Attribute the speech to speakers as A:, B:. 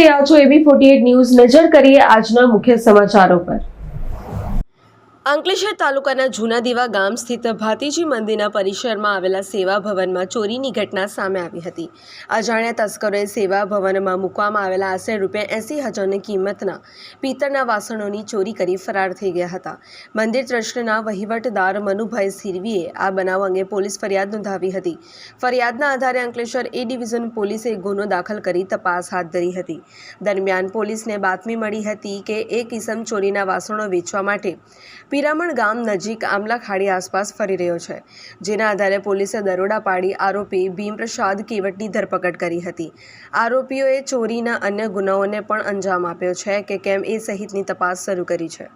A: રહ્યા છો AB48 news. નજર કરીએ આજના મુખ્ય સમાચારો પર। અંકલેશ્વર તાલુકાના જૂના દીવા ગામ સ્થિત ભાતીજી મંદિરના પરિસરમાં આવેલા સેવા ભવનમાં ચોરીની ઘટના સામે આવી હતી। અજાણ્યા તસ્કરોએ સેવા ભવનમાં મૂકવામાં આવેલા આશરે ₹80,000ની કિંમતના પિત્તળના વાસણોની ચોરી કરી ફરાર થઈ ગયા હતા। મંદિર ટ્રસ્ટના વહીવટદાર મનુભાઈ સિરવીએ આ બનાવ અંગે પોલીસ ફરિયાદ નોંધાવી હતી। ફરિયાદના આધારે અંકલેશ્વર એ ડિવિઝન પોલીસે ગુનો દાખલ કરી તપાસ હાથ ધરી હતી। દરમિયાન પોલીસને બાતમી મળી હતી કે એક ઇસમ ચોરીના વાસણો વેચવા માટે પિરામણ ગામ નજીક આમલા ખાડી આસપાસ ફરી રહ્યો છે, જેના આધારે પોલીસે દરોડા પાડી આરોપી ભીમપ્રસાદ કેવટની ધરપકડ કરી હતી। આરોપીઓએ ચોરીના અન્ય ગુનાઓને પણ અંજામ આપ્યો છે કે કેમ એ સહિતની તપાસ શરૂ કરી છે।